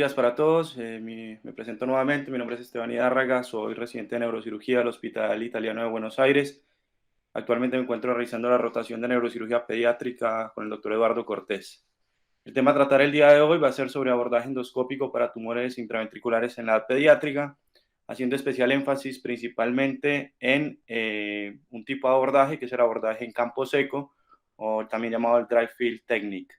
días para todos. Me presento nuevamente. Mi nombre es Esteban Hidárraga. Soy residente de neurocirugía del Hospital Italiano de Buenos Aires. Actualmente me encuentro realizando la rotación de neurocirugía pediátrica con el doctor Eduardo Cortés. El tema a tratar el día de hoy va a ser sobre abordaje endoscópico para tumores intraventriculares en la edad pediátrica, haciendo especial énfasis principalmente en un tipo de abordaje que es el abordaje en campo seco o también llamado el dry field technique.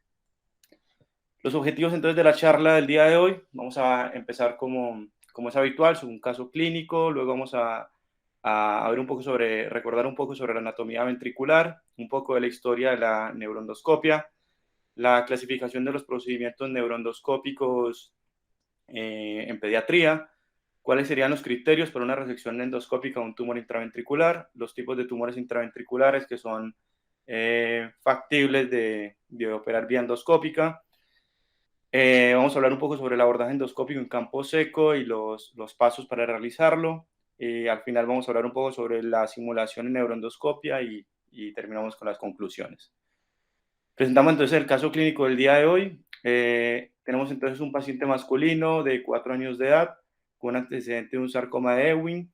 Los objetivos entonces de la charla del día de hoy, vamos a empezar como es habitual, sobre un caso clínico, luego vamos a ver un poco sobre, recordar un poco sobre la anatomía ventricular, un poco de la historia de la neuroendoscopia, la clasificación de los procedimientos neuroendoscópicos en pediatría, cuáles serían los criterios para una resección endoscópica de un tumor intraventricular, los tipos de tumores intraventriculares que son factibles de operar vía endoscópica. Vamos a hablar un poco sobre el abordaje endoscópico en campo seco y los pasos para realizarlo. Al final vamos a hablar un poco sobre la simulación en neuroendoscopia y terminamos con las conclusiones. Presentamos entonces el caso clínico del día de hoy. Tenemos entonces un paciente masculino de 4 años de edad con antecedente de un sarcoma de Ewing,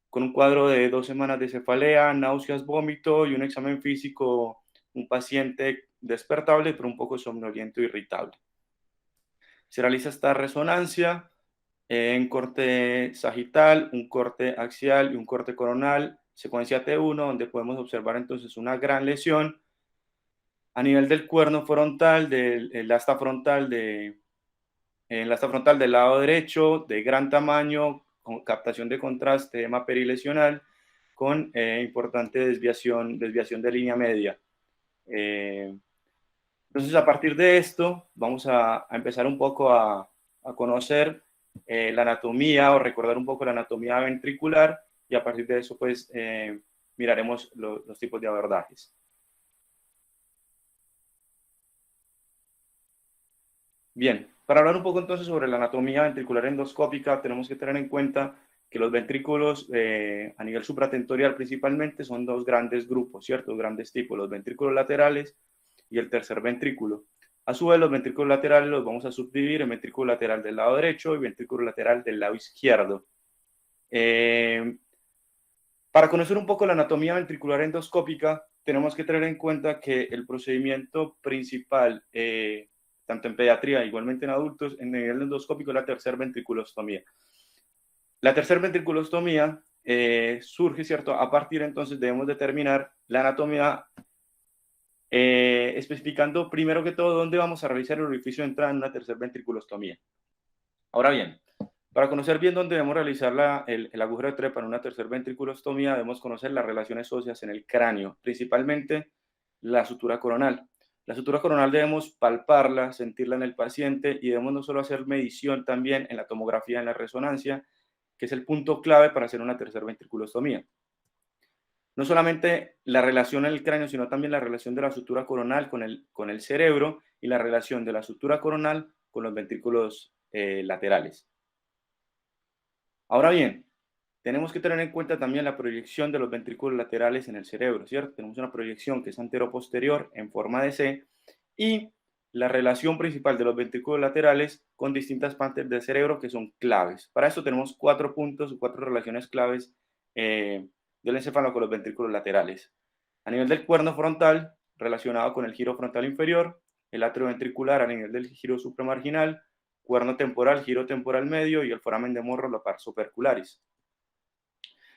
con un cuadro de 2 semanas de cefalea, náuseas, vómito y un examen físico, un paciente despertable pero un poco somnoliento e irritable. Se realiza esta resonancia en corte sagital, un corte axial y un corte coronal, secuencia T1, donde podemos observar entonces una gran lesión a nivel del cuerno frontal, del asta frontal, el asta frontal del lado derecho, de gran tamaño, con captación de contraste, edema perilesional, con importante desviación de línea media. Entonces, a partir de esto, vamos a empezar un poco a conocer la anatomía o recordar un poco la anatomía ventricular y a partir de eso, pues, miraremos los tipos de abordajes. Bien, para hablar un poco entonces sobre la anatomía ventricular endoscópica, tenemos que tener en cuenta que los ventrículos a nivel supratentorial principalmente son dos grandes grupos, ¿cierto? Dos grandes tipos, los ventrículos laterales y el tercer ventrículo. A su vez, los ventrículos laterales los vamos a subdividir en ventrículo lateral del lado derecho y ventrículo lateral del lado izquierdo. Para conocer un poco la anatomía ventricular endoscópica, tenemos que tener en cuenta que el procedimiento principal, tanto en pediatría, igualmente en adultos, en nivel endoscópico, es la tercera ventriculostomía. La tercera ventriculostomía surge, ¿cierto? A partir entonces debemos determinar la anatomía especificando primero que todo dónde vamos a realizar el orificio de entrada en una tercera ventriculostomía. Ahora bien, para conocer bien dónde debemos realizar el agujero de trepa en una tercera ventriculostomía, debemos conocer las relaciones óseas en el cráneo, principalmente la sutura coronal. La sutura coronal debemos palparla, sentirla en el paciente y debemos no solo hacer medición también en la tomografía, en la resonancia, que es el punto clave para hacer una tercera ventriculostomía. No solamente la relación en el cráneo, sino también la relación de la sutura coronal con el cerebro y la relación de la sutura coronal con los ventrículos laterales. Ahora bien, tenemos que tener en cuenta también la proyección de los ventrículos laterales en el cerebro, ¿cierto? Tenemos una proyección que es antero-posterior en forma de C y la relación principal de los ventrículos laterales con distintas partes del cerebro que son claves. Para eso tenemos 4 puntos o 4 relaciones claves del encéfalo con los ventrículos laterales. A nivel del cuerno frontal, relacionado con el giro frontal inferior, el atrio ventricular a nivel del giro supramarginal, cuerno temporal, giro temporal medio y el foramen de Morrow, la pars opercularis.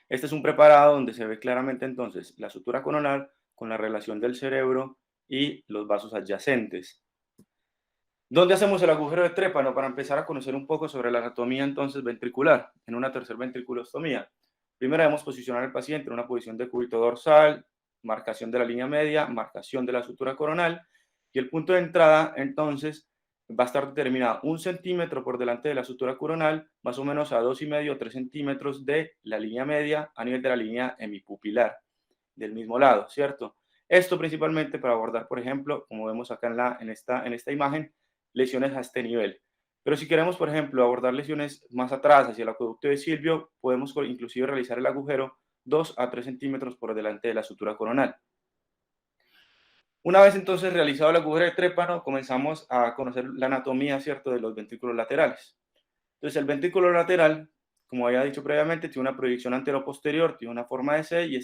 Este es un preparado donde se ve claramente entonces la sutura coronal con la relación del cerebro y los vasos adyacentes. ¿Dónde hacemos el agujero de trépano? Para empezar a conocer un poco sobre la anatomía entonces ventricular en una tercera ventriculostomía. Primero debemos posicionar al paciente en una posición de cúbito dorsal, marcación de la línea media, marcación de la sutura coronal y el punto de entrada entonces va a estar determinado 1 centímetro por delante de la sutura coronal, más o menos a 2,5 o 3 centímetros de la línea media a nivel de la línea hemipupilar del mismo lado, ¿cierto? Esto principalmente para abordar, por ejemplo, como vemos acá en esta imagen, lesiones a este nivel. Pero si queremos, por ejemplo, abordar lesiones más atrás, hacia el acueducto de Silvio, podemos inclusive realizar el agujero 2 a 3 centímetros por delante de la sutura coronal. Una vez entonces realizado el agujero de trépano, comenzamos a conocer la anatomía, ¿cierto?, de los ventrículos laterales. Entonces, el ventrículo lateral, como había dicho previamente, tiene una proyección antero-posterior, tiene una forma de C y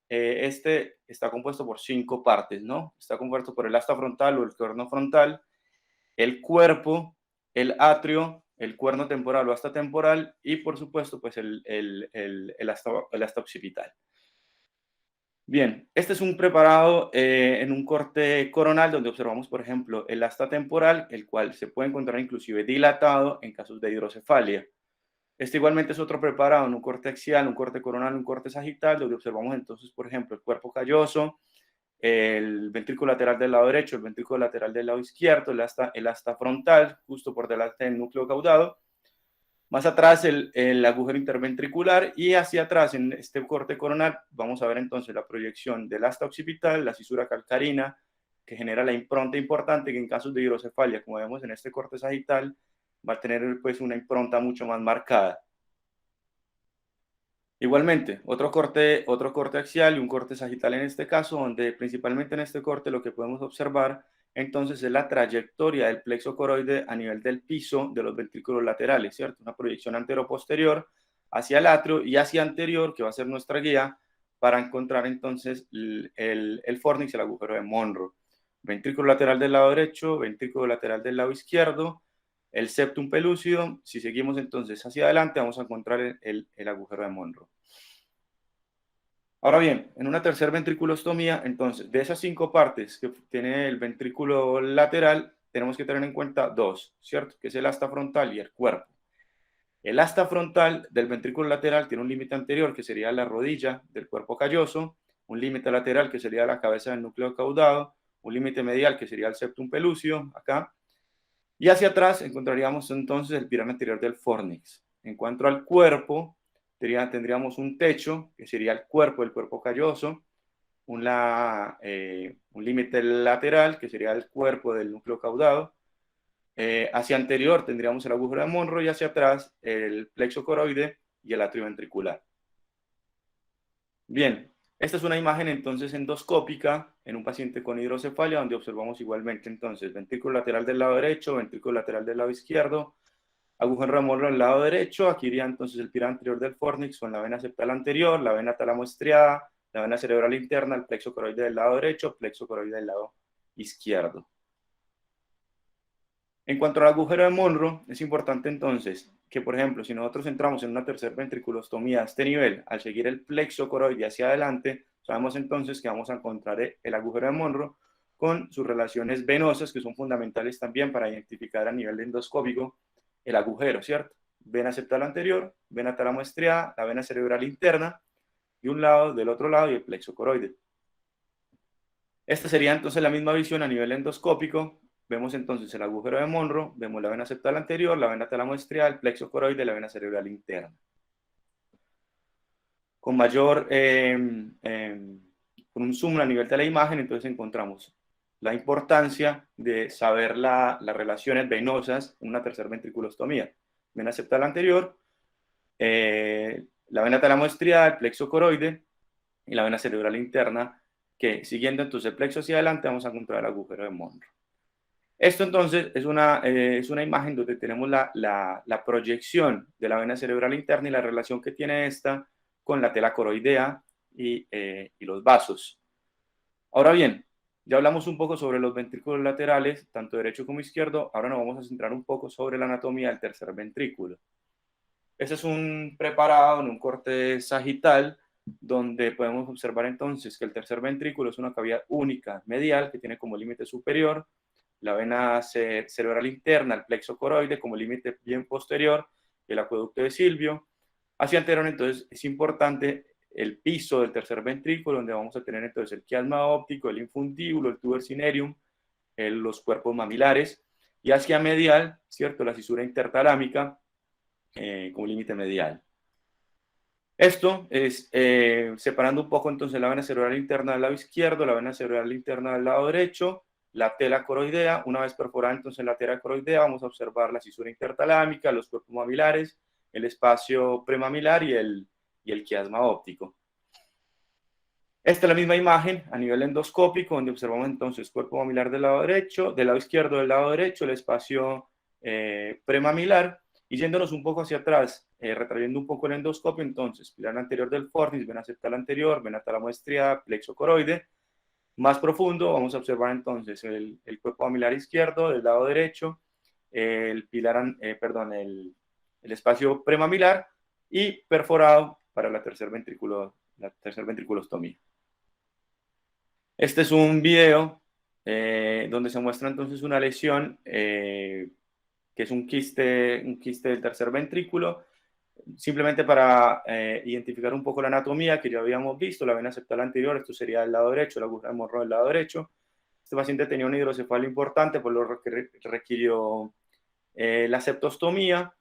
este está compuesto por 5 partes, ¿no? Está compuesto por el asta frontal o el cuerno frontal, el cuerpo, el atrio, el cuerno temporal o asta temporal y, por supuesto, pues el asta occipital. Bien, este es un preparado en un corte coronal donde observamos, por ejemplo, el asta temporal, el cual se puede encontrar inclusive dilatado en casos de hidrocefalia. Este igualmente es otro preparado en un corte axial, un corte coronal, un corte sagital, donde observamos entonces, por ejemplo, el cuerpo calloso, el ventrículo lateral del lado derecho, el ventrículo lateral del lado izquierdo, el asta frontal, justo por delante del núcleo caudado, más atrás el agujero interventricular y hacia atrás en este corte coronal vamos a ver entonces la proyección del asta occipital, la cisura calcarina, que genera la impronta importante que en casos de hidrocefalia, como vemos en este corte sagital, va a tener pues una impronta mucho más marcada. Igualmente, otro corte axial y un corte sagital en este caso, donde principalmente en este corte lo que podemos observar entonces es la trayectoria del plexo coroide a nivel del piso de los ventrículos laterales, ¿cierto? Una proyección antero-posterior hacia el atrio y hacia anterior, que va a ser nuestra guía para encontrar entonces el fornix, el agujero de Monro. Ventrículo lateral del lado derecho, ventrículo lateral del lado izquierdo, el septum pelúcido. Si seguimos entonces hacia adelante, vamos a encontrar el agujero de Monro. Ahora bien, en una tercera ventriculostomía, entonces, de esas 5 partes que tiene el ventrículo lateral, tenemos que tener en cuenta 2, ¿cierto? Que es el asta frontal y el cuerpo. El asta frontal del ventrículo lateral tiene un límite anterior, que sería la rodilla del cuerpo calloso, un límite lateral, que sería la cabeza del núcleo caudado, un límite medial, que sería el septum pelúceo, acá, y hacia atrás encontraríamos entonces el piran anterior del fornix. En cuanto al cuerpo, tendríamos un techo, que sería el cuerpo calloso, un límite lateral, que sería el cuerpo del núcleo caudado. Hacia anterior tendríamos el agujero de Monro y hacia atrás el plexo coroide y el atrio ventricular. Bien, esta es una imagen entonces endoscópica en un paciente con hidrocefalia donde observamos igualmente entonces ventrículo lateral del lado derecho, ventrículo lateral del lado izquierdo, agujero de Monro del lado derecho, aquí iría entonces el piran anterior del fornix con la vena septal anterior, la vena tálamo estriada, la vena cerebral interna, el plexo coroide del lado derecho, plexo coroide del lado izquierdo. En cuanto al agujero de Monro, es importante entonces que, por ejemplo, si nosotros entramos en una tercera ventriculostomía a este nivel, al seguir el plexo coroide hacia adelante, sabemos entonces que vamos a encontrar el agujero de Monro con sus relaciones venosas, que son fundamentales también para identificar a nivel endoscópico el agujero, ¿cierto? Vena septal anterior, vena tálamo estriada, la vena cerebral interna, de un lado, del otro lado y el plexo coroide. Esta sería entonces la misma visión a nivel endoscópico. Vemos entonces el agujero de Monro, vemos la vena septal anterior, la vena tálamo estriada, el plexo coroide y la vena cerebral interna. Con con un zoom a nivel de la imagen, entonces encontramos la importancia de saber las relaciones venosas en una tercera ventriculostomía. Vena septal anterior, la vena tálamo estriada, el plexo coroide y la vena cerebral interna, que siguiendo entonces el plexo hacia adelante vamos a encontrar el agujero de Monro. Esto entonces es una imagen donde tenemos la proyección de la vena cerebral interna y la relación que tiene esta con la tela coroidea y los vasos. Ahora bien, ya hablamos un poco sobre los ventrículos laterales, tanto derecho como izquierdo. Ahora nos vamos a centrar un poco sobre la anatomía del tercer ventrículo. Este es un preparado en un corte sagital donde podemos observar entonces que el tercer ventrículo es una cavidad única medial que tiene como límite superior la vena cerebral interna, el plexo coroide como límite bien posterior, el acueducto de Silvio. Hacia anterior entonces es importante el piso del tercer ventrículo donde vamos a tener entonces el quiasma óptico, el infundíbulo, el tuber cinereum, los cuerpos mamilares y hacia medial, ¿cierto? La cisura intertalámica como límite medial. Esto es separando un poco entonces la vena cerebral interna del lado izquierdo, la vena cerebral interna del lado derecho, la tela coroidea. Una vez perforada entonces la tela coroidea, vamos a observar la cisura intertalámica, los cuerpos mamilares, el espacio premamilar y el quiasma óptico. Esta es la misma imagen a nivel endoscópico, donde observamos entonces cuerpo mamilar del lado derecho, del lado izquierdo del lado derecho, el espacio premamilar, y yéndonos un poco hacia atrás, retrayendo un poco el endoscopio, entonces, pilar anterior del fornis, vena septal anterior, vena tálamo estriada, plexo coroide. Más profundo, vamos a observar entonces el cuerpo mamilar izquierdo del lado derecho, el pilar, el espacio premamilar y perforado para la tercer ventriculostomía. Este es un video donde se muestra entonces una lesión que es un quiste del tercer ventrículo, simplemente para identificar un poco la anatomía que ya habíamos visto, la vena septal anterior, esto sería el lado derecho, la aguja de morro del lado derecho. Este paciente tenía una hidrocefalia importante, por lo que requirió la septostomía.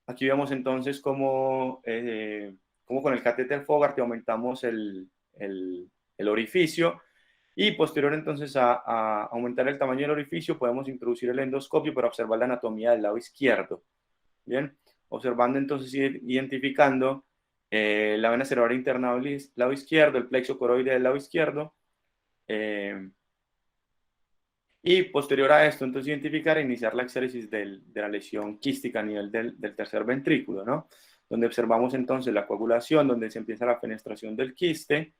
Aquí vemos entonces cómo con el catéter Fogarty aumentamos el orificio, y posterior entonces a aumentar el tamaño del orificio podemos introducir el endoscopio para observar la anatomía del lado izquierdo. Bien, observando entonces, identificando la vena cerebral interna del lado izquierdo, el plexo coroide del lado izquierdo, y posterior a esto, entonces identificar e iniciar la exéresis de la lesión quística a nivel del tercer ventrículo, ¿no? Donde observamos entonces la coagulación, donde se empieza la fenestración del quiste,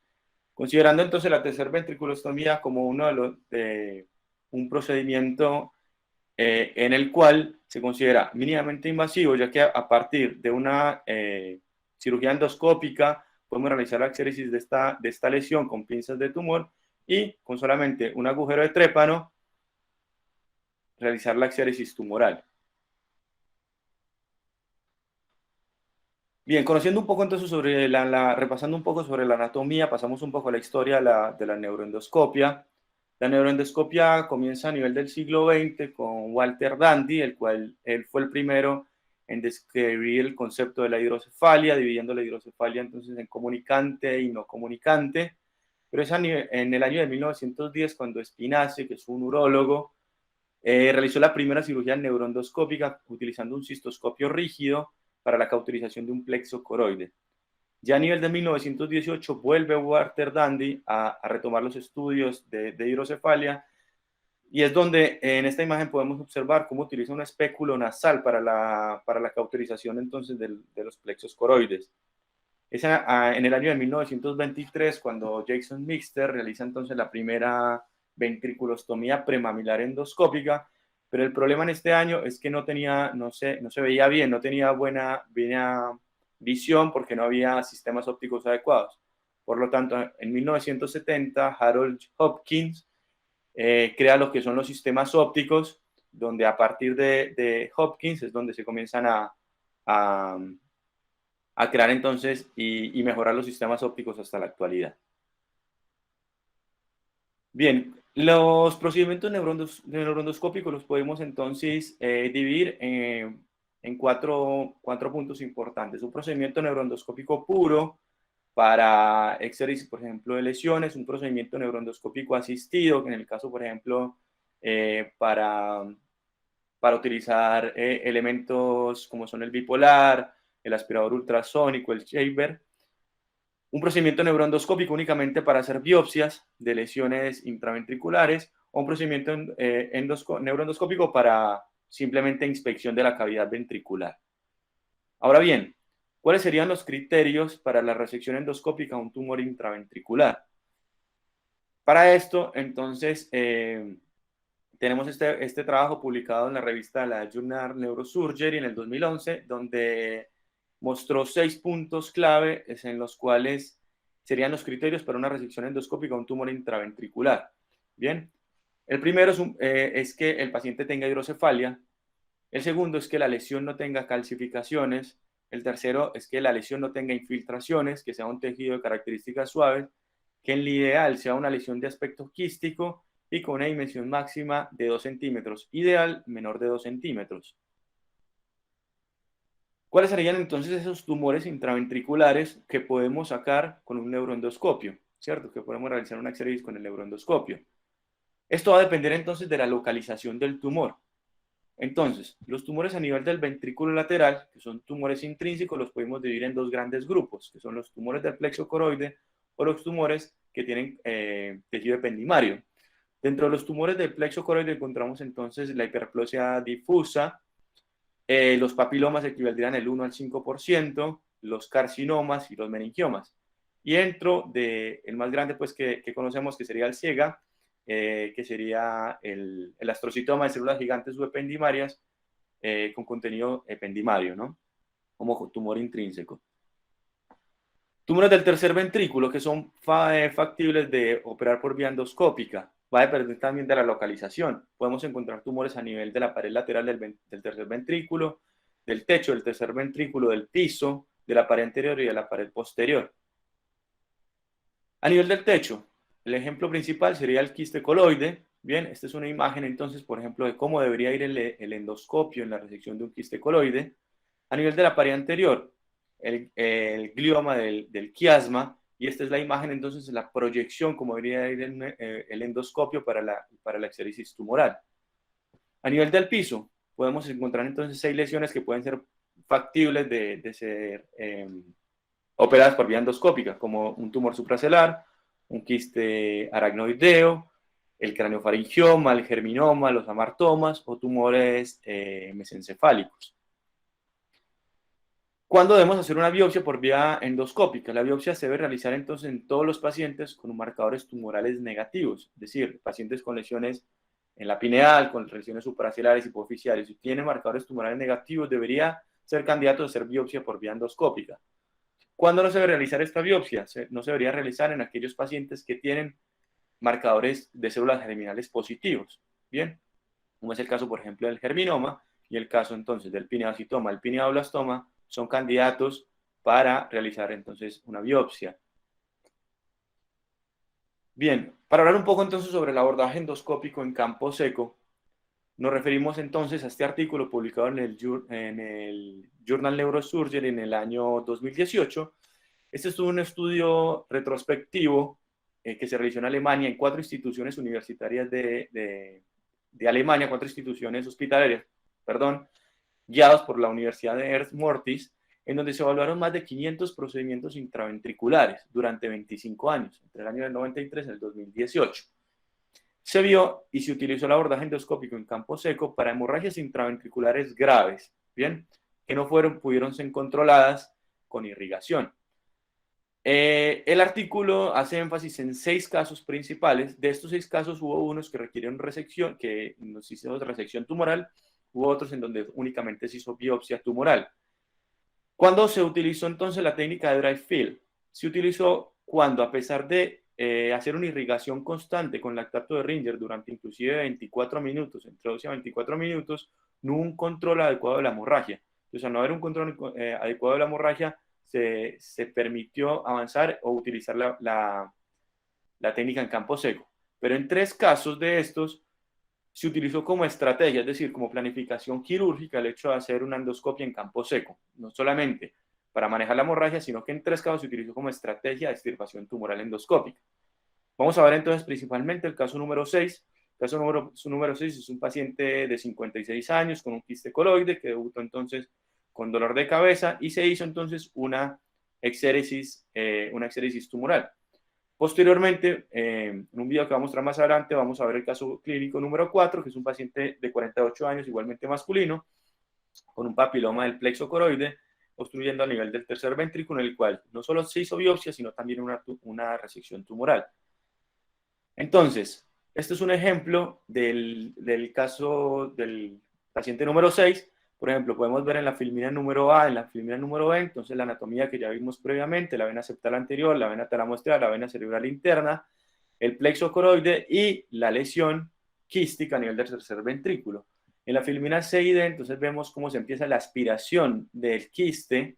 considerando entonces la tercer ventriculostomía como un procedimiento en el cual se considera mínimamente invasivo, ya que a partir de una cirugía endoscópica podemos realizar la exéresis de esta lesión con pinzas de tumor, y con solamente un agujero de trépano realizar la exéresis tumoral. Bien, conociendo un poco entonces sobre repasando un poco sobre la anatomía, pasamos un poco a la historia de la neuroendoscopia. La neuroendoscopia comienza a nivel del siglo XX con Walter Dandy, el cual él fue el primero en describir el concepto de la hidrocefalia, dividiendo la hidrocefalia entonces en comunicante y no comunicante. Pero es en el año de 1910 cuando Spinaci, que es un urólogo, realizó la primera cirugía neuroendoscópica utilizando un cistoscopio rígido para la cauterización de un plexo coroide. Ya a nivel de 1918 vuelve Walter Dandy a retomar los estudios de hidrocefalia, y es donde en esta imagen podemos observar cómo utiliza un espéculo nasal para la cauterización entonces de los plexos coroides. Es en el año de 1923 cuando Jason Mixter realiza entonces la primera ventriculostomía premamilar endoscópica, pero el problema en este año es que no se veía bien, no tenía buena visión porque no había sistemas ópticos adecuados. Por lo tanto, en 1970, Harold Hopkins crea lo que son los sistemas ópticos, donde a partir de Hopkins es donde se comienzan a crear entonces y mejorar los sistemas ópticos hasta la actualidad. Bien, los procedimientos neuroendoscópicos los podemos entonces dividir en cuatro puntos importantes. Un procedimiento neuroendoscópico puro para exéresis, por ejemplo, de lesiones, un procedimiento neuroendoscópico asistido, en el caso, por ejemplo, para utilizar elementos como son el bipolar, el aspirador ultrasónico, el shaver. Un procedimiento neuroendoscópico únicamente para hacer biopsias de lesiones intraventriculares, o un procedimiento neuroendoscópico para simplemente inspección de la cavidad ventricular. Ahora bien, ¿cuáles serían los criterios para la resección endoscópica de un tumor intraventricular? Para esto, entonces, tenemos este trabajo publicado en la revista la Journal Neurosurgery en el 2011, donde mostró 6 puntos clave en los cuales serían los criterios para una resección endoscópica de un tumor intraventricular. Bien, el primero es que el paciente tenga hidrocefalia. El segundo es que la lesión no tenga calcificaciones. El tercero es que la lesión no tenga infiltraciones, que sea un tejido de características suaves, que en el ideal sea una lesión de aspecto quístico y con una dimensión máxima de 2 centímetros, ideal menor de 2 centímetros. ¿Cuáles serían entonces esos tumores intraventriculares que podemos sacar con un neuroendoscopio? ¿Cierto? Que podemos realizar una exéresis con el neuroendoscopio. Esto va a depender entonces de la localización del tumor. Entonces, los tumores a nivel del ventrículo lateral, que son tumores intrínsecos, los podemos dividir en dos grandes grupos, que son los tumores del plexo coroide o los tumores que tienen tejido ependimario. Dentro de los tumores del plexo coroide encontramos entonces la hiperplasia difusa, los papilomas equivaldrían el 1 al 5%, los carcinomas y los meningiomas. Y dentro del más grande pues, que conocemos, que sería el SIEGA, que sería el astrocitoma de células gigantes subependimarias con contenido ependimario, ¿no? Como tumor intrínseco. Tumores del tercer ventrículo que son factibles de operar por vía endoscópica. Va a depender también de la localización. Podemos encontrar tumores a nivel de la pared lateral del tercer ventrículo, del techo del tercer ventrículo, del piso, de la pared anterior y de la pared posterior. A nivel del techo, el ejemplo principal sería el quiste coloide. Bien, esta es una imagen entonces, por ejemplo, de cómo debería ir el endoscopio en la resección de un quiste coloide. A nivel de la pared anterior, el glioma del quiasma, y esta es la imagen entonces, la proyección, como debería ir el endoscopio para la exéresis tumoral. A nivel del piso, podemos encontrar entonces 6 lesiones que pueden ser factibles de ser operadas por vía endoscópica, como un tumor supracelular, un quiste aracnoideo, el craniofaringioma, el germinoma, los amartomas o tumores mesencefálicos. ¿Cuándo debemos hacer una biopsia por vía endoscópica? La biopsia se debe realizar entonces en todos los pacientes con marcadores tumorales negativos, es decir, pacientes con lesiones en la pineal, con lesiones supracelares, hipoficiales. Si tiene marcadores tumorales negativos, debería ser candidato a hacer biopsia por vía endoscópica. ¿Cuándo no se debe realizar esta biopsia? No se debería realizar en aquellos pacientes que tienen marcadores de células germinales positivos. Bien, como es el caso, por ejemplo, del germinoma y el caso entonces del pineocitoma, el pineoblastoma, son candidatos para realizar entonces una biopsia. Bien, para hablar un poco entonces sobre el abordaje endoscópico en campo seco, nos referimos entonces a este artículo publicado en el Journal Neurosurgery en el año 2018. Este es un estudio retrospectivo que se realizó en Alemania en 4 instituciones universitarias de Alemania, 4 instituciones hospitalarias, perdón, guiados por la Universidad de Ernst Mortis, en donde se evaluaron más de 500 procedimientos intraventriculares durante 25 años, entre el año del 93 y el 2018. Se vio y se utilizó el abordaje endoscópico en campo seco para hemorragias intraventriculares graves, ¿bien? Que no pudieron ser controladas con irrigación. El artículo hace énfasis en 6 casos principales. De estos 6 casos hubo unos que requirieron resección, que nos hicimos resección tumoral, hubo otros en donde únicamente se hizo biopsia tumoral. ¿Cuándo se utilizó entonces la técnica de dry fill? Se utilizó cuando, a pesar de hacer una irrigación constante con lactato de Ringer durante inclusive 24 minutos, entre 12 a 24 minutos, no hubo un control adecuado de la hemorragia. Entonces, al no haber un control adecuado de la hemorragia, se permitió avanzar o utilizar la técnica en campo seco. Pero en 3 casos de estos se utilizó como estrategia, es decir, como planificación quirúrgica, el hecho de hacer una endoscopia en campo seco, no solamente para manejar la hemorragia, sino que en 3 casos se utilizó como estrategia de extirpación tumoral endoscópica. Vamos a ver entonces principalmente el caso número 6. El caso número 6 es un paciente de 56 años con un quiste coloide que debutó entonces con dolor de cabeza y se hizo entonces una exéresis tumoral. Posteriormente, en un video que vamos a mostrar más adelante, vamos a ver el caso clínico número 4, que es un paciente de 48 años, igualmente masculino, con un papiloma del plexo coroide, obstruyendo a nivel del tercer ventrículo, en el cual no solo se hizo biopsia, sino también una resección tumoral. Entonces, este es un ejemplo del caso del paciente número 6. Por ejemplo, podemos ver en la filmina número A, en la filmina número B, entonces la anatomía que ya vimos previamente, la vena septal anterior, la vena talamoestral, la vena cerebral interna, el plexo coroide y la lesión quística a nivel del tercer ventrículo. En la filmina C y D, entonces vemos cómo se empieza la aspiración del quiste,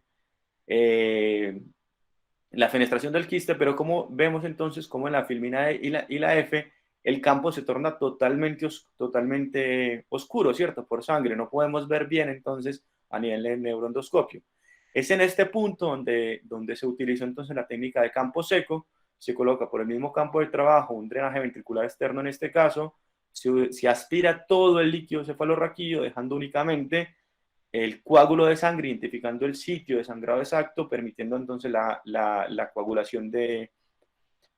la fenestración del quiste, pero como vemos entonces como en la filmina E y la F, el campo se torna totalmente oscuro, ¿cierto? Por sangre, no podemos ver bien entonces a nivel de neuroendoscopio. Es en este punto donde se utilizó entonces la técnica de campo seco, se coloca por el mismo campo de trabajo un drenaje ventricular externo en este caso, se aspira todo el líquido cefalorraquídeo, dejando únicamente el coágulo de sangre, identificando el sitio de sangrado exacto, permitiendo entonces la coagulación de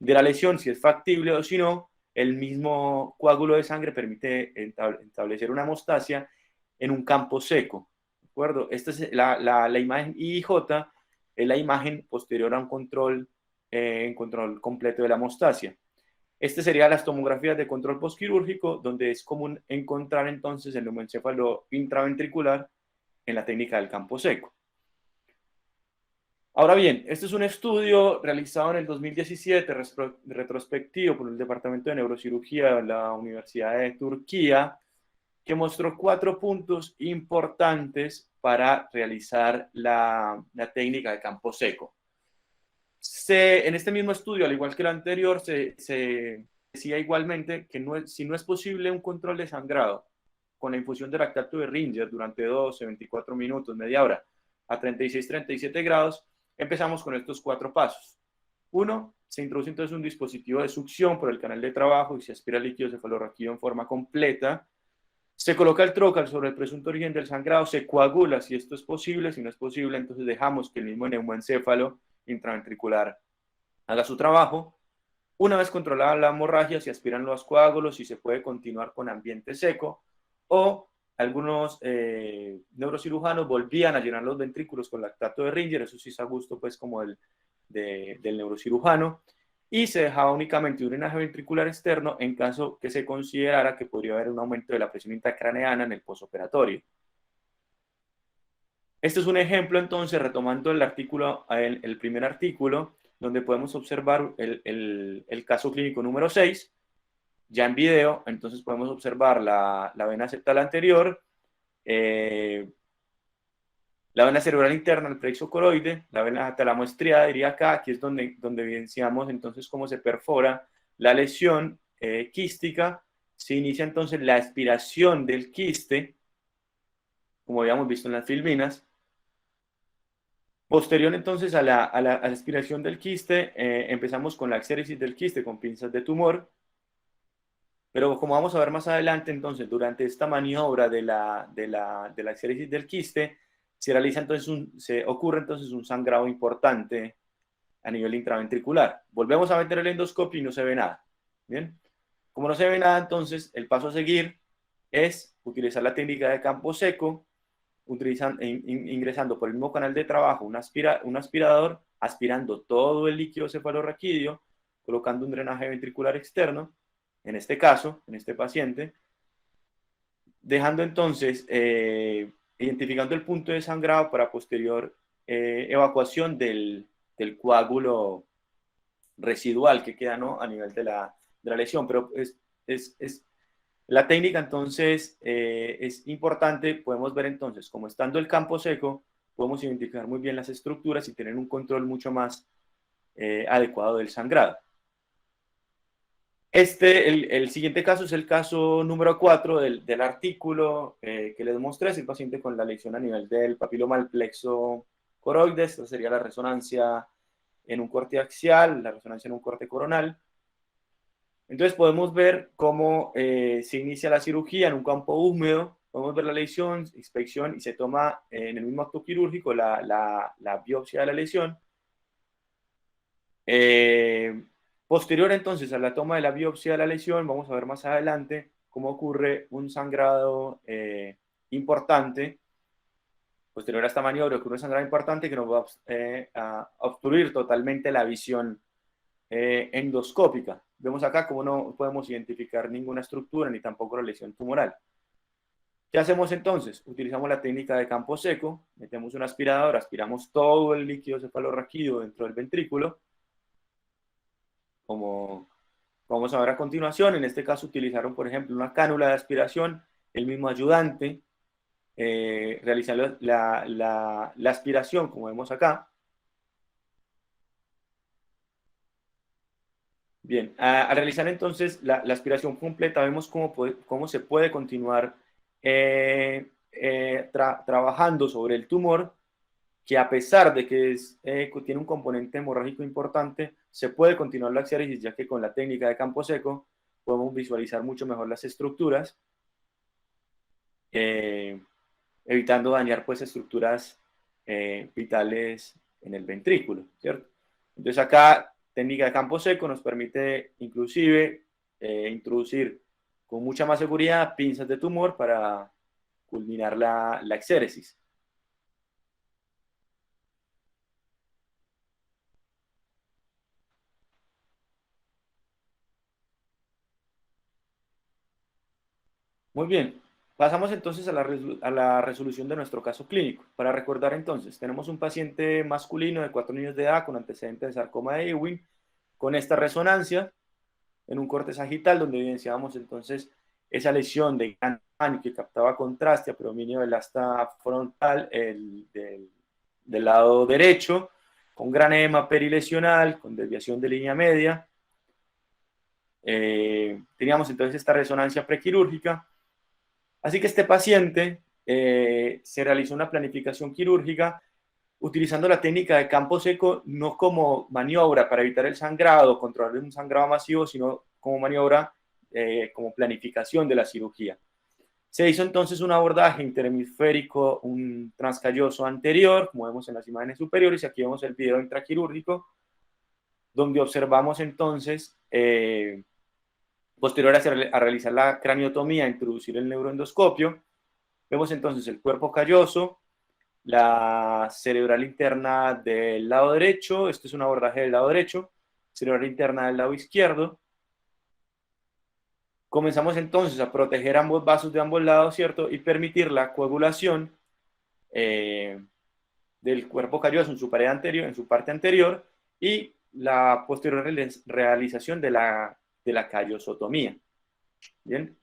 de la lesión, si es factible o si no, el mismo coágulo de sangre permite establecer una hemostasia en un campo seco. ¿De acuerdo? Esta es la imagen IJ, es la imagen posterior a un control, control completo de la hemostasia. Este sería las tomografías de control postquirúrgico, donde es común encontrar entonces el neumoencéfalo intraventricular en la técnica del campo seco. Ahora bien, este es un estudio realizado en el 2017, retrospectivo por el Departamento de Neurocirugía de la Universidad de Turquía, que mostró 4 puntos importantes para realizar la técnica de campo seco. En este mismo estudio, al igual que el anterior, se decía igualmente que si no es posible un control de sangrado con la infusión de lactato de Ringer durante 12, 24 minutos, media hora, a 36, 37 grados, empezamos con estos 4 pasos. 1. Se introduce entonces un dispositivo de succión por el canal de trabajo y se aspira el líquido cefalorraquídeo en forma completa. Se coloca el trocar sobre el presunto origen del sangrado, se coagula si esto es posible, si no es posible, entonces dejamos que el mismo neumoencéfalo intraventricular haga su trabajo. Una vez controlada la hemorragia, se aspiran los coágulos y se puede continuar con ambiente seco, o algunos neurocirujanos volvían a llenar los ventrículos con lactato de Ringer, eso sí es a gusto pues como del neurocirujano, y se dejaba únicamente un drenaje ventricular externo en caso que se considerara que podría haber un aumento de la presión intracraneana en el posoperatorio. Este es un ejemplo, entonces, retomando el primer artículo, donde podemos observar el caso clínico número 6, ya en video. Entonces podemos observar la vena septal anterior, la vena cerebral interna, el plexo coroide, la vena talamo estriada, diría acá. Aquí es donde evidenciamos entonces cómo se perfora la lesión quística. Se inicia entonces la aspiración del quiste, como habíamos visto en las filminas. Posterior entonces a la aspiración del quiste, empezamos con la exéresis del quiste con pinzas de tumor, pero como vamos a ver más adelante, entonces durante esta maniobra de la exéresis del quiste, se realiza entonces ocurre entonces un sangrado importante a nivel intraventricular. Volvemos a meter el endoscopio y no se ve nada. Bien, como no se ve nada, entonces el paso a seguir es utilizar la técnica de campo seco, ingresando por el mismo canal de trabajo un aspirador, aspirando todo el líquido cefalorraquídeo, colocando un drenaje ventricular externo, en este caso, en este paciente, dejando entonces, identificando el punto de sangrado para posterior evacuación del coágulo residual que queda, ¿no?, a nivel de la lesión. Pero la técnica entonces es importante. Podemos ver entonces, como estando el campo seco, podemos identificar muy bien las estructuras y tener un control mucho más adecuado del sangrado. El siguiente caso es el caso número 4 del artículo que les mostré. Es el paciente con la lesión a nivel del papiloma del plexo coroide. Esta sería la resonancia en un corte axial, la resonancia en un corte coronal. Entonces podemos ver cómo se inicia la cirugía en un campo húmedo. Podemos ver la lesión, inspección, y se toma en el mismo acto quirúrgico la biopsia de la lesión. Posterior entonces a la toma de la biopsia de la lesión, vamos a ver más adelante cómo ocurre un sangrado importante. Posterior a esta maniobra ocurre un sangrado importante que nos va a obstruir totalmente la visión endoscópica. Vemos acá cómo no podemos identificar ninguna estructura ni tampoco la lesión tumoral. ¿Qué hacemos entonces? Utilizamos la técnica de campo seco, metemos un aspirador, aspiramos todo el líquido cefalorraquídeo dentro del ventrículo, como vamos a ver a continuación. En este caso utilizaron, por ejemplo, una cánula de aspiración, el mismo ayudante, realizando la aspiración, como vemos acá. Bien, al realizar entonces la aspiración completa, vemos cómo se puede continuar trabajando sobre el tumor, que a pesar de que tiene un componente hemorrágico importante, se puede continuar la exéresis, ya que con la técnica de campo seco podemos visualizar mucho mejor las estructuras, evitando dañar pues estructuras vitales en el ventrículo, ¿cierto? Entonces acá técnica de campo seco nos permite inclusive introducir con mucha más seguridad pinzas de tumor para culminar la exéresis. Muy bien, pasamos entonces a la resolución de nuestro caso clínico. Para recordar entonces, tenemos un paciente masculino de 4 años de edad con antecedentes de sarcoma de Ewing, con esta resonancia en un corte sagital donde evidenciábamos entonces esa lesión de gran tamaño que captaba contraste a predominio del asta frontal del lado derecho, con gran edema perilesional, con desviación de línea media. Teníamos entonces esta resonancia prequirúrgica. Así que este paciente se realizó una planificación quirúrgica utilizando la técnica de campo seco no como maniobra para evitar el sangrado, controlar un sangrado masivo, sino como maniobra, como planificación de la cirugía. Se hizo entonces un abordaje interhemisférico, un transcalloso anterior, como vemos en las imágenes superiores, y aquí vemos el video intraquirúrgico, donde observamos entonces, posterior a realizar la craniotomía, introducir el neuroendoscopio, vemos entonces el cuerpo calloso, la cerebral interna del lado derecho, esto es un abordaje del lado derecho, cerebral interna del lado izquierdo. Comenzamos entonces a proteger ambos vasos de ambos lados, ¿cierto? Y permitir la coagulación del cuerpo calloso en su pared anterior, en su parte anterior, y la posterior realización de la callosotomía. Bien.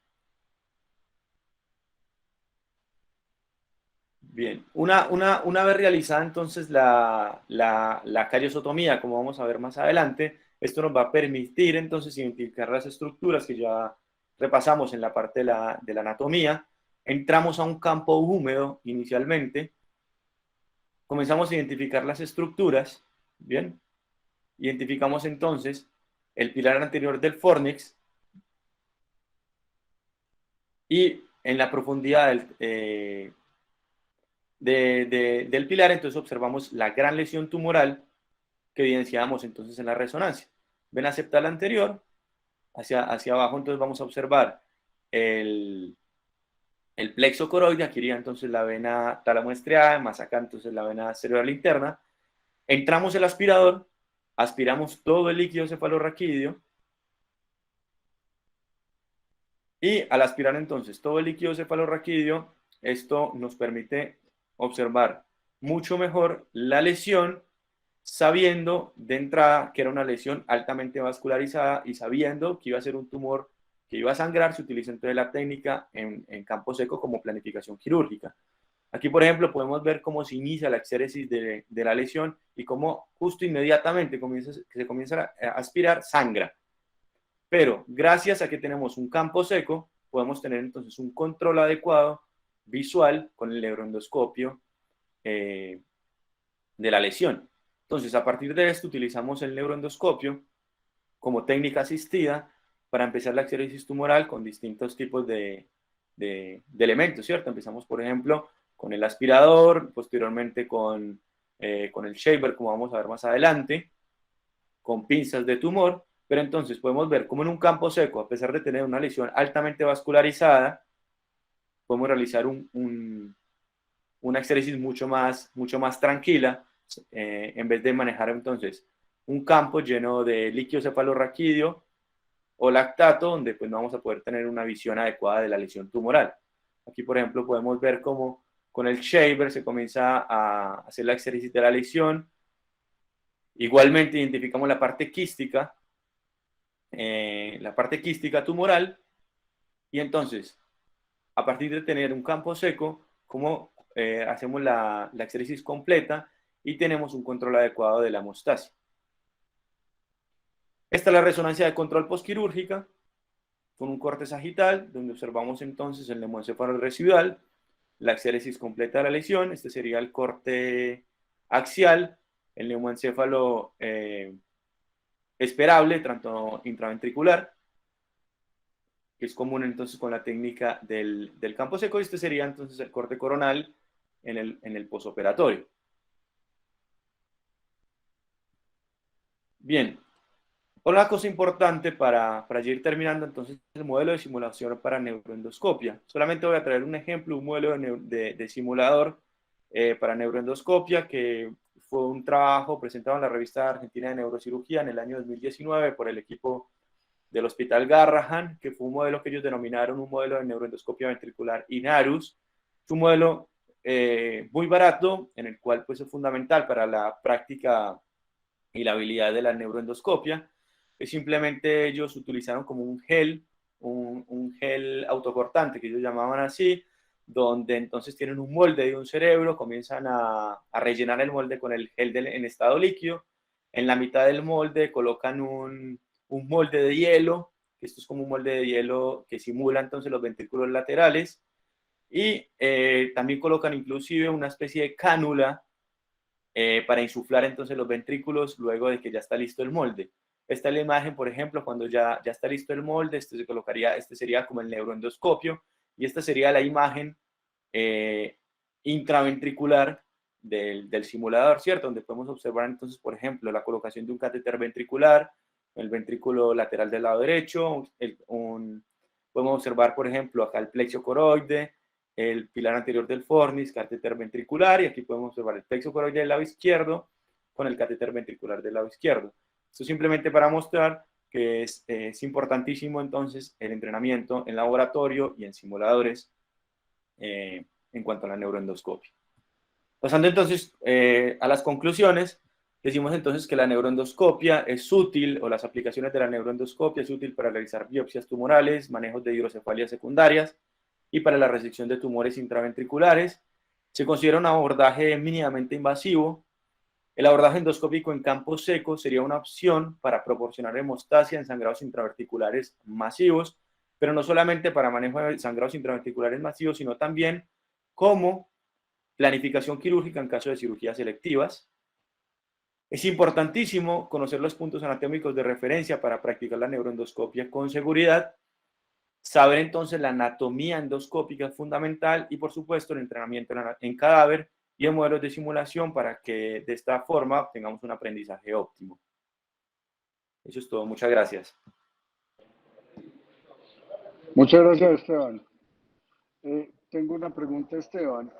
Bien, una vez realizada entonces la callosotomía, como vamos a ver más adelante, esto nos va a permitir entonces identificar las estructuras que ya repasamos en la parte de la anatomía. Entramos a un campo húmedo inicialmente, comenzamos a identificar las estructuras, bien, identificamos entonces el pilar anterior del fornix y en la profundidad del pilar, entonces observamos la gran lesión tumoral que evidenciamos entonces en la resonancia. Vena septal anterior, hacia abajo, entonces vamos a observar el plexo coroide, aquí iría entonces la vena tálamo estriada, más acá entonces la vena cerebral interna. Entramos el aspirador, aspiramos todo el líquido cefalorraquídeo, y al aspirar entonces todo el líquido cefalorraquídeo, esto nos permite observar mucho mejor la lesión, sabiendo de entrada que era una lesión altamente vascularizada y sabiendo que iba a ser un tumor que iba a sangrar, se utiliza entonces la técnica en campo seco como planificación quirúrgica. Aquí, por ejemplo, podemos ver cómo se inicia la exéresis de la lesión y cómo justo inmediatamente se comienza a aspirar, sangra. Pero gracias a que tenemos un campo seco, podemos tener entonces un control adecuado visual con el neuroendoscopio de la lesión. Entonces, a partir de esto, utilizamos el neuroendoscopio como técnica asistida para empezar la exéresis tumoral con distintos tipos de elementos, ¿cierto? Empezamos, por ejemplo, con el aspirador, posteriormente con el shaver, como vamos a ver más adelante, con pinzas de tumor, pero entonces podemos ver cómo en un campo seco, a pesar de tener una lesión altamente vascularizada, podemos realizar una exéresis mucho más tranquila, en vez de manejar entonces un campo lleno de líquido cefalorraquídeo o lactato, donde pues no vamos a poder tener una visión adecuada de la lesión tumoral. Aquí, por ejemplo, podemos ver cómo con el shaver se comienza a hacer la exéresis de la lesión. Igualmente identificamos la parte quística tumoral, y entonces, a partir de tener un campo seco, como hacemos la exéresis completa y tenemos un control adecuado de la hemostasia. Esta es la resonancia de control postquirúrgica con un corte sagital, donde observamos entonces el neumoencéfalo residual, la exéresis completa de la lesión. Este sería el corte axial, el neumoencéfalo esperable, tanto intraventricular, que es común entonces con la técnica del campo seco, y este sería entonces el corte coronal en el posoperatorio. Bien, Una cosa importante para ir terminando entonces el modelo de simulación para neuroendoscopia. Solamente voy a traer un ejemplo, un modelo de simulador para neuroendoscopia que fue un trabajo presentado en la revista Argentina de Neurocirugía en el año 2019 por el equipo del Hospital Garrahan, que fue un modelo que ellos denominaron un modelo de neuroendoscopia ventricular INARUS. Es un modelo muy barato, en el cual pues, es fundamental para la práctica y la habilidad de la neuroendoscopia. Es simplemente ellos utilizaron como un gel, un gel autocortante, que ellos llamaban así, donde entonces tienen un molde de un cerebro, comienzan a rellenar el molde con el gel en estado líquido. En la mitad del molde colocan un molde de hielo, que esto es como un molde de hielo que simula entonces los ventrículos laterales, y también colocan inclusive una especie de cánula para insuflar entonces los ventrículos luego de que ya está listo el molde. Esta es la imagen, por ejemplo, cuando ya está listo el molde, este se colocaría, este sería como el neuroendoscopio, y esta sería la imagen eh, intraventricular del simulador, ¿cierto? Donde podemos observar entonces, por ejemplo, la colocación de un catéter ventricular, el ventrículo lateral del lado derecho, podemos observar, por ejemplo, acá el plexo coroide, el pilar anterior del fornis, catéter ventricular, y aquí podemos observar el plexo coroide del lado izquierdo con el catéter ventricular del lado izquierdo. Esto simplemente para mostrar que es importantísimo entonces el entrenamiento en laboratorio y en simuladores en cuanto a la neuroendoscopia. Pasando entonces a las conclusiones, decimos entonces que la neuroendoscopia es útil, o las aplicaciones de la neuroendoscopia es útil para realizar biopsias tumorales, manejos de hidrocefalias secundarias y para la resección de tumores intraventriculares. Se considera un abordaje mínimamente invasivo. El abordaje endoscópico en campo seco sería una opción para proporcionar hemostasia en sangrados intraventriculares masivos, pero no solamente para manejo de sangrados intraventriculares masivos, sino también como planificación quirúrgica en caso de cirugías selectivas. Es importantísimo conocer los puntos anatómicos de referencia para practicar la neuroendoscopia con seguridad. Saber entonces la anatomía endoscópica es fundamental y por supuesto el entrenamiento en cadáver y en modelos de simulación para que de esta forma tengamos un aprendizaje óptimo. Eso es todo. Muchas gracias. Muchas gracias, Esteban. Tengo una pregunta, Esteban.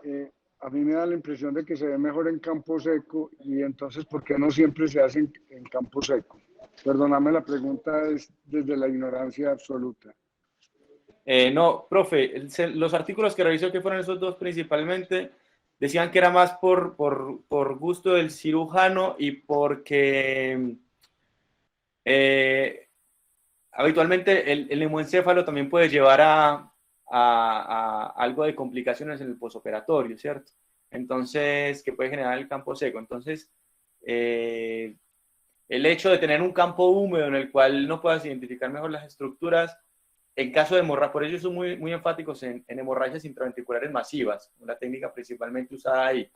A mí me da la impresión de que se ve mejor en campo seco y entonces, ¿por qué no siempre se hace en campo seco? Perdóname, la pregunta es desde la ignorancia absoluta. No, profe, los artículos que revisó, que fueron esos dos principalmente, decían que era más por gusto del cirujano y porque habitualmente el hemoencéfalo también puede llevar a algo de complicaciones en el posoperatorio, ¿cierto? Entonces, que puede generar el campo seco. Entonces, el hecho de tener un campo húmedo en el cual no puedas identificar mejor las estructuras, en caso de hemorragia, por ello son muy enfáticos en hemorragias intraventriculares masivas, una técnica principalmente usada ahí.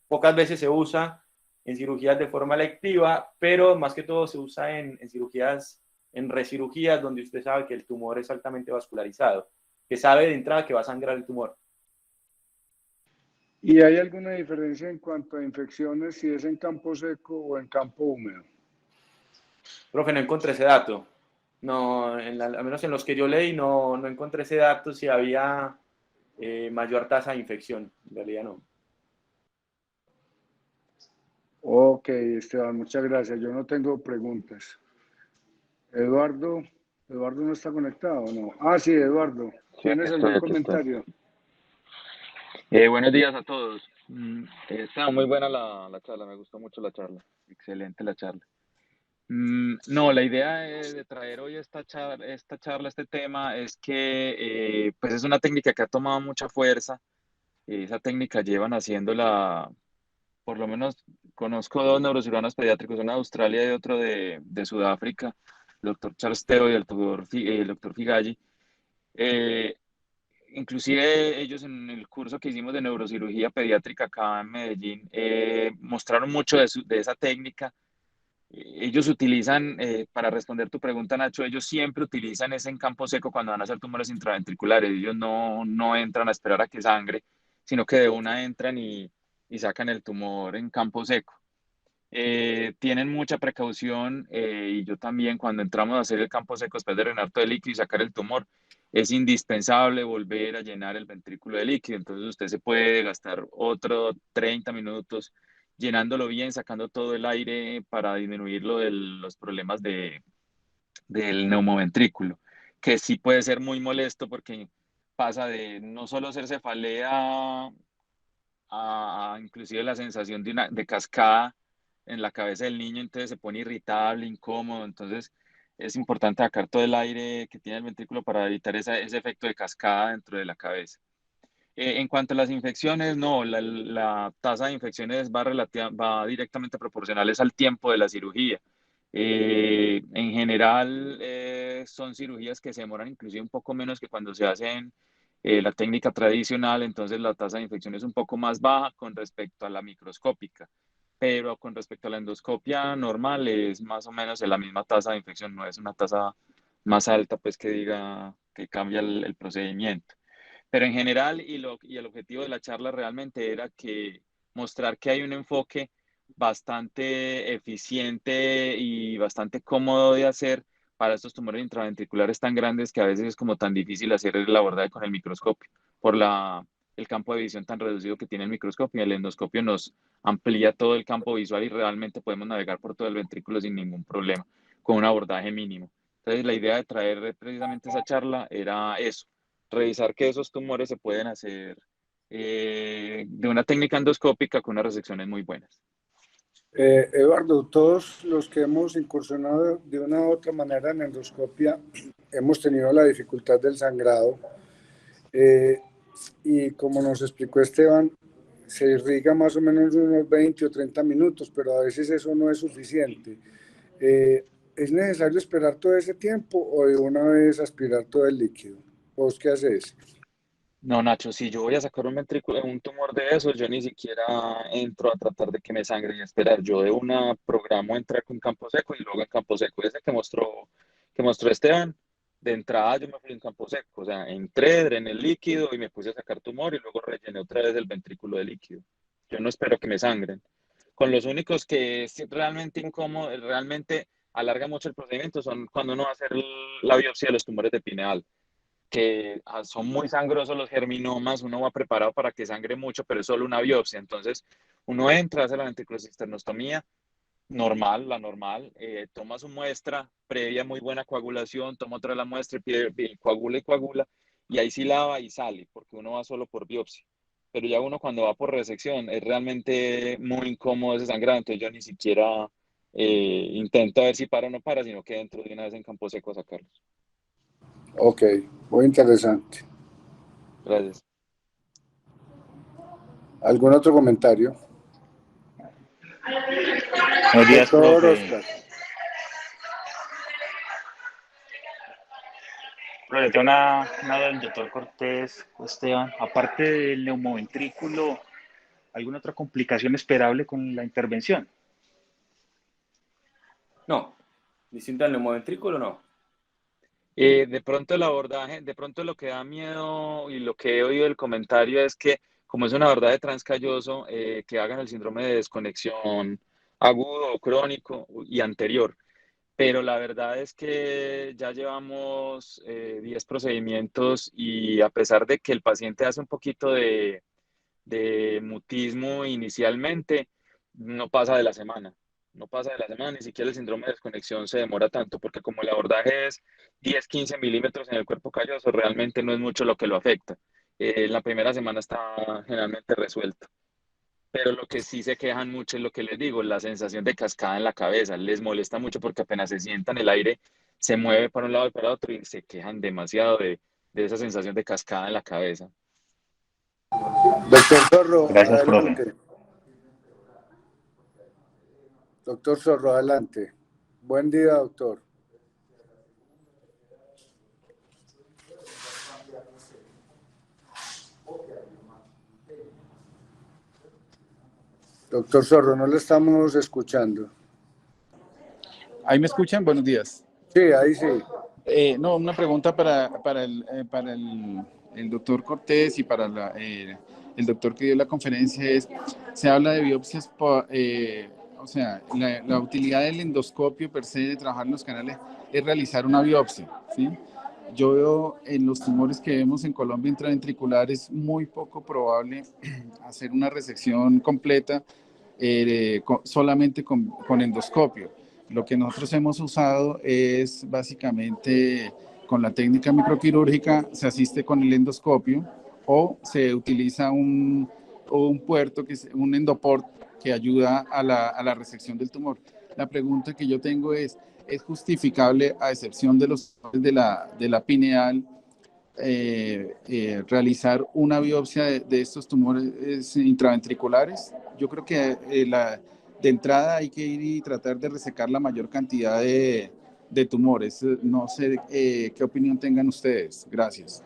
Pocas veces se usa en cirugías de forma electiva, pero más que todo se usa en cirugías, en recirugías, donde usted sabe que el tumor es altamente vascularizado, que sabe de entrada que va a sangrar el tumor. ¿Y hay alguna diferencia en cuanto a infecciones si es en campo seco o en campo húmedo? Profe, no encontré ese dato. No, al menos en los que yo leí, no encontré ese dato si había mayor tasa de infección. En realidad no. Ok, Esteban, muchas gracias. Yo no tengo preguntas. Eduardo, ¿Eduardo no está conectado o no? Ah, sí, Eduardo, Sí, ¿tienes algún comentario? Buenos días a todos. Estaba muy buena la charla, me gustó mucho la charla. Excelente la charla. No, la idea de traer hoy esta charla, este tema, es que pues es una técnica que ha tomado mucha fuerza. Esa técnica llevan haciéndola, por lo menos conozco dos neurocirujanos pediátricos, uno de Australia y otro de Sudáfrica, el doctor Charles Teo y el doctor Figalli. Eh, Inclusive ellos en el curso que hicimos de neurocirugía pediátrica acá en Medellín mostraron mucho de esa técnica. Ellos utilizan, para responder tu pregunta, Nacho, ellos siempre utilizan ese en campo seco cuando van a hacer tumores intraventriculares. Ellos no entran a esperar a que sangre, sino que de una entran y sacan el tumor en campo seco. tienen mucha precaución y yo también cuando entramos a hacer el campo seco después de drenar todo el líquido y sacar el tumor, es indispensable volver a llenar el ventrículo de líquido. Entonces usted se puede gastar otro 30 minutos llenándolo bien, sacando todo el aire para disminuir los problemas del neumoventrículo, que sí puede ser muy molesto porque pasa de no solo ser cefalea a inclusive la sensación de cascada en la cabeza del niño, entonces se pone irritable, incómodo, entonces es importante sacar todo el aire que tiene el ventrículo para evitar ese efecto de cascada dentro de la cabeza. En cuanto a las infecciones, no, la tasa de infecciones va directamente proporcionales al tiempo de la cirugía. En general, son cirugías que se demoran inclusive un poco menos que cuando se hacen la técnica tradicional, entonces la tasa de infección es un poco más baja con respecto a la microscópica, pero con respecto a la endoscopia normal es más o menos en la misma tasa de infección, no es una tasa más alta, pues que diga que cambia el procedimiento. Pero en general, y el objetivo de la charla realmente era que mostrar que hay un enfoque bastante eficiente y bastante cómodo de hacer para estos tumores intraventriculares tan grandes que a veces es como tan difícil hacer el abordaje con el microscopio por el campo de visión tan reducido que tiene el microscopio. El endoscopio nos amplía todo el campo visual y realmente podemos navegar por todo el ventrículo sin ningún problema, con un abordaje mínimo. Entonces, la idea de traer precisamente esa charla era eso, revisar que esos tumores se pueden hacer de una técnica endoscópica con unas resecciones muy buenas. Eduardo, todos los que hemos incursionado de una u otra manera en endoscopia hemos tenido la dificultad del sangrado y como nos explicó Esteban, se irriga más o menos unos 20 o 30 minutos, pero a veces eso no es suficiente. ¿Es necesario esperar todo ese tiempo o de una vez aspirar todo el líquido? ¿Vos qué haces? No, Nacho, si yo voy a sacar un ventrículo, un tumor de esos, yo ni siquiera entro a tratar de que me sangre y esperar. Yo de una programo entrar con campo seco y luego en campo seco. Ese que mostró Esteban, de entrada yo me fui en campo seco. O sea, entré, drené el líquido y me puse a sacar tumor y luego rellené otra vez el ventrículo de líquido. Yo no espero que me sangren. Con los únicos que es realmente incómodo, realmente alarga mucho el procedimiento, son cuando uno va a hacer la biopsia de los tumores de pineal que son muy sangrosos los germinomas, uno va preparado para que sangre mucho, pero es solo una biopsia. Entonces, uno entra, hace la ventriculocisтерnostomía, normal, la normal, toma su muestra, previa muy buena coagulación, toma otra de la muestra, y coagula, y ahí sí lava y sale, porque uno va solo por biopsia. Pero ya uno cuando va por resección es realmente muy incómodo ese sangrado, entonces yo ni siquiera intento a ver si para o no para, sino que dentro de una vez en campo seco a sacarlos. Ok, muy interesante. Gracias. ¿Algún otro comentario? Buenos días, Doctor profe. Oscar. Profe, tengo una duda del doctor Cortés, Esteban. Aparte del neumoventrículo, ¿alguna otra complicación esperable con la intervención? No, distinto al neumoventrículo, no. De pronto el abordaje, de pronto lo que da miedo y lo que he oído del comentario es que como es un abordaje transcalloso, que hagan el síndrome de desconexión agudo o crónico y anterior. Pero la verdad es que ya llevamos 10 procedimientos y a pesar de que el paciente hace un poquito de mutismo inicialmente, no pasa de la semana. No pasa de la semana, ni siquiera el síndrome de desconexión se demora tanto, porque como el abordaje es 10-15 milímetros en el cuerpo calloso, realmente no es mucho lo que lo afecta. En la primera semana está generalmente resuelto. Pero lo que sí se quejan mucho es lo que les digo, la sensación de cascada en la cabeza. Les molesta mucho porque apenas se sientan el aire, se mueve para un lado y para otro y se quejan demasiado de esa sensación de cascada en la cabeza. Doctor Zorro, Gracias, profe. adelante. Doctor Zorro, adelante. Buen día, doctor. Doctor Zorro, no le estamos escuchando. ¿Ahí me escuchan? Buenos días. Sí, ahí sí. No, una pregunta para el doctor Cortés y para el doctor que dio la conferencia es, se habla de biopsias o sea, la utilidad del endoscopio per se de trabajar en los canales es realizar una biopsia, ¿sí? Yo veo en los tumores que vemos en Colombia intraventriculares muy poco probable hacer una resección completa solamente con endoscopio. Lo que nosotros hemos usado es básicamente con la técnica microquirúrgica, se asiste con el endoscopio o se utiliza un puerto, un endoport que ayuda a la resección del tumor. La pregunta que yo tengo ¿es justificable, a excepción de los de la pineal, realizar una biopsia de estos tumores intraventriculares? Yo creo que de entrada hay que ir y tratar de resecar la mayor cantidad de tumores. No sé qué opinión tengan ustedes. Gracias.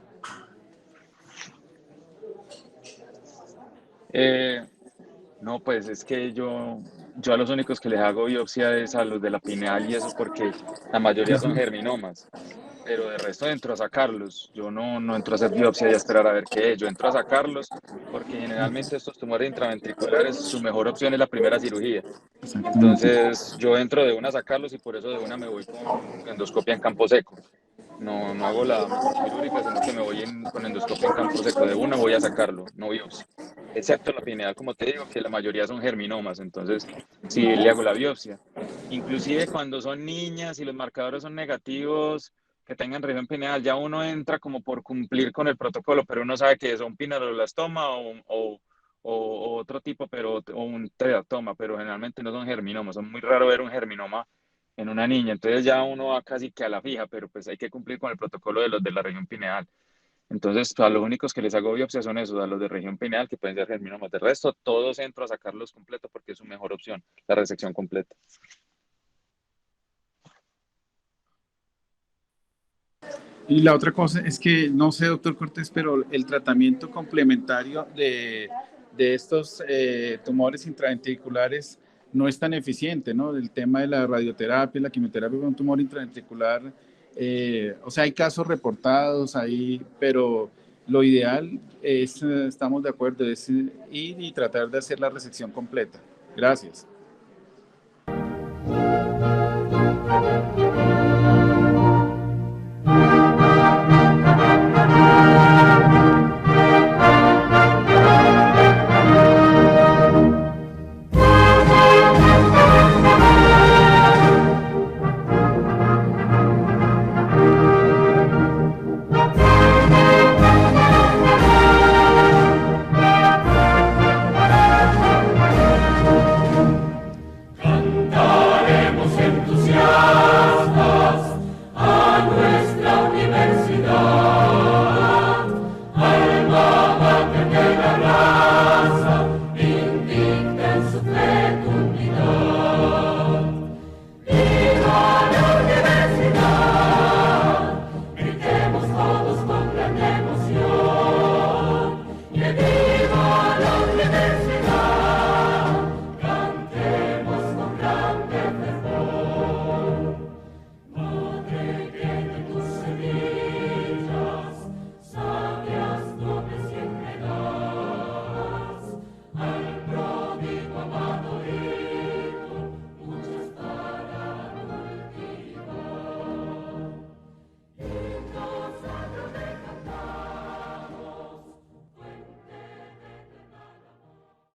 No, pues es que yo a los únicos que les hago biopsia es a los de la pineal y eso porque la mayoría son germinomas. Pero de resto entro a sacarlos. Yo no entro a hacer biopsia y a esperar a ver qué es. Yo entro a sacarlos porque generalmente estos tumores intraventriculares, su mejor opción es la primera cirugía. Exactamente. Entonces yo entro de una a sacarlos y por eso de una me voy con endoscopia en campo seco. No hago la microquirúrgica, sino que me voy con endoscopia en campo seco. De una voy a sacarlo, no biopsia. Excepto la pineal, como te digo, que la mayoría son germinomas. Entonces sí le hago la biopsia. Inclusive cuando son niñas y los marcadores son negativos, que tengan región pineal, ya uno entra como por cumplir con el protocolo, pero uno sabe que son pinealoblastoma o otro tipo, o un teratoma, pero generalmente no son germinomas. Son muy raro ver un germinoma en una niña. Entonces ya uno va casi que a la fija, pero pues hay que cumplir con el protocolo de los de la región pineal. Entonces, a los únicos que les hago biopsia son esos, a los de región pineal, que pueden ser germinomas. De resto, todos entro a sacarlos completos porque es su mejor opción, la resección completa. Y la otra cosa es que, no sé, doctor Cortés, pero el tratamiento complementario de estos tumores intraventriculares no es tan eficiente, ¿no? El tema de la radioterapia, la quimioterapia con un tumor intraventricular, o sea, hay casos reportados ahí, pero lo ideal es, estamos de acuerdo, es ir y tratar de hacer la resección completa. Gracias.